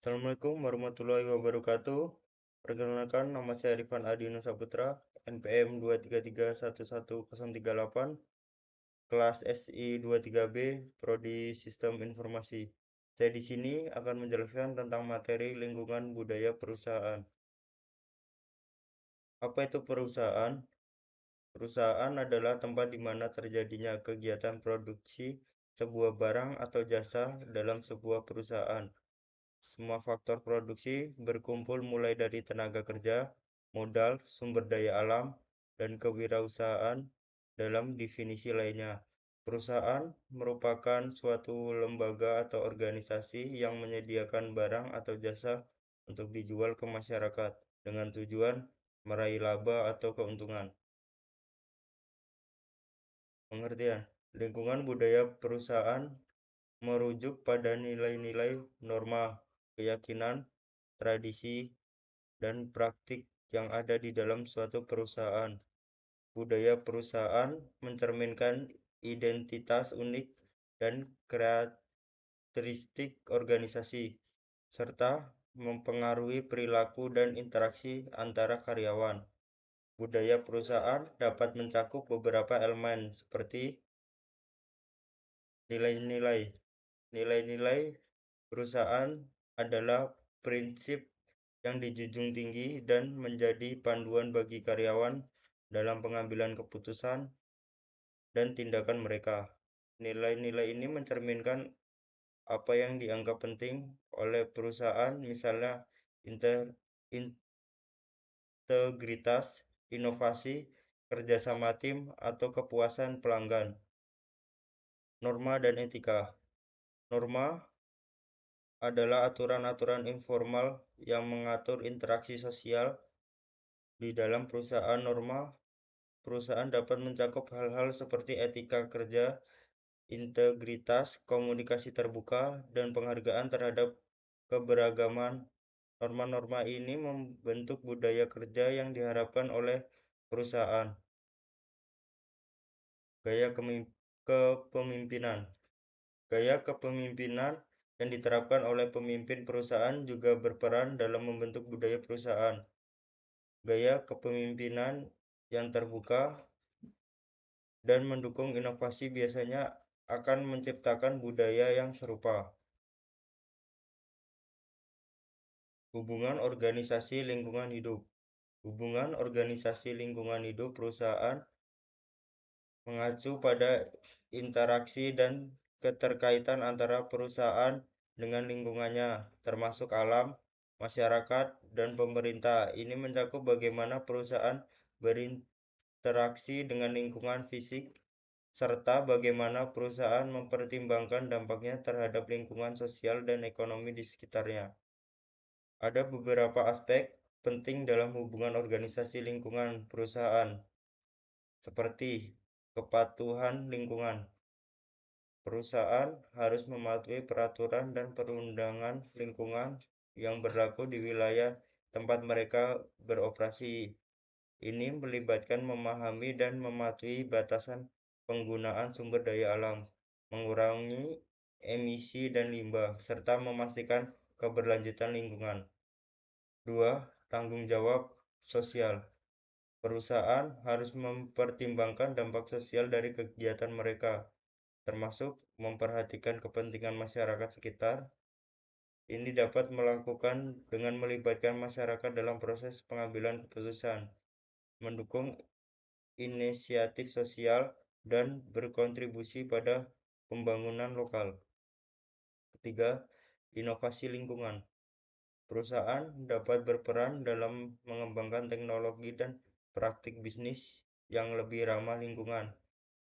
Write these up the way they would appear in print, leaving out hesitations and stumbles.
Assalamualaikum warahmatullahi wabarakatuh. Perkenalkan, nama saya Rifan Adino Saputra, NPM 2331138, kelas SI 23B, Prodi Sistem Informasi. Saya di sini akan menjelaskan tentang materi lingkungan budaya perusahaan. Apa itu perusahaan? Perusahaan adalah tempat di mana terjadinya kegiatan produksi sebuah barang atau jasa dalam sebuah perusahaan. Semua faktor produksi berkumpul mulai dari tenaga kerja, modal, sumber daya alam, dan kewirausahaan dalam definisi lainnya. Perusahaan merupakan suatu lembaga atau organisasi yang menyediakan barang atau jasa untuk dijual ke masyarakat dengan tujuan meraih laba atau keuntungan. Pengertian: lingkungan budaya perusahaan merujuk pada nilai-nilai, norma, keyakinan, tradisi, dan praktik yang ada di dalam suatu perusahaan. Budaya perusahaan mencerminkan identitas unik dan karakteristik organisasi, serta mempengaruhi perilaku dan interaksi antara karyawan. Budaya perusahaan dapat mencakup beberapa elemen seperti nilai-nilai. Nilai-nilai perusahaan adalah prinsip yang dijunjung tinggi dan menjadi panduan bagi karyawan dalam pengambilan keputusan dan tindakan mereka. Nilai-nilai ini mencerminkan apa yang dianggap penting oleh perusahaan, misalnya integritas, inovasi, kerjasama tim, atau kepuasan pelanggan. Norma dan etika. Norma adalah aturan-aturan informal yang mengatur interaksi sosial di dalam perusahaan. Norma perusahaan dapat mencakup hal-hal seperti etika kerja, integritas, komunikasi terbuka, dan penghargaan terhadap keberagaman. Norma-norma ini membentuk budaya kerja yang diharapkan oleh perusahaan. Gaya kepemimpinan. Gaya kepemimpinan yang diterapkan oleh pemimpin perusahaan juga berperan dalam membentuk budaya perusahaan. Gaya kepemimpinan yang terbuka dan mendukung inovasi biasanya akan menciptakan budaya yang serupa. Hubungan organisasi lingkungan hidup. Hubungan organisasi lingkungan hidup perusahaan mengacu pada interaksi dan keterkaitan antara perusahaan dengan lingkungannya, termasuk alam, masyarakat, dan pemerintah. Ini mencakup bagaimana perusahaan berinteraksi dengan lingkungan fisik, serta bagaimana perusahaan mempertimbangkan dampaknya terhadap lingkungan sosial dan ekonomi di sekitarnya. Ada beberapa aspek penting dalam hubungan organisasi lingkungan perusahaan, seperti kepatuhan lingkungan. Perusahaan harus mematuhi peraturan dan perundangan lingkungan yang berlaku di wilayah tempat mereka beroperasi. Ini melibatkan memahami dan mematuhi batasan penggunaan sumber daya alam, mengurangi emisi dan limbah, serta memastikan keberlanjutan lingkungan. 2. Tanggung jawab sosial. Perusahaan harus mempertimbangkan dampak sosial dari kegiatan mereka, termasuk memperhatikan kepentingan masyarakat sekitar. Ini dapat melakukan dengan melibatkan masyarakat dalam proses pengambilan keputusan, mendukung inisiatif sosial, dan berkontribusi pada pembangunan lokal. Ketiga, inovasi lingkungan. Perusahaan dapat berperan dalam mengembangkan teknologi dan praktik bisnis yang lebih ramah lingkungan.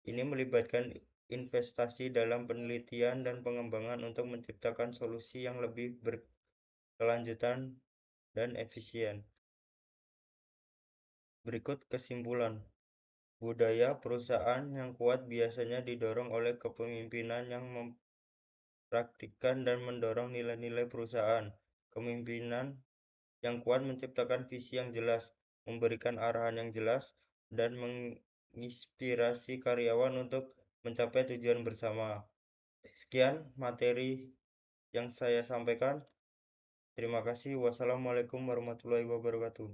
Ini melibatkan investasi dalam penelitian dan pengembangan untuk menciptakan solusi yang lebih berkelanjutan dan efisien. Berikut kesimpulan. Budaya perusahaan yang kuat biasanya didorong oleh kepemimpinan yang mempraktikkan dan mendorong nilai-nilai perusahaan. Kepemimpinan yang kuat menciptakan visi yang jelas, memberikan arahan yang jelas, dan menginspirasi karyawan untuk mencapai tujuan bersama. Sekian materi yang saya sampaikan. Terima kasih. Wassalamualaikum warahmatullahi wabarakatuh.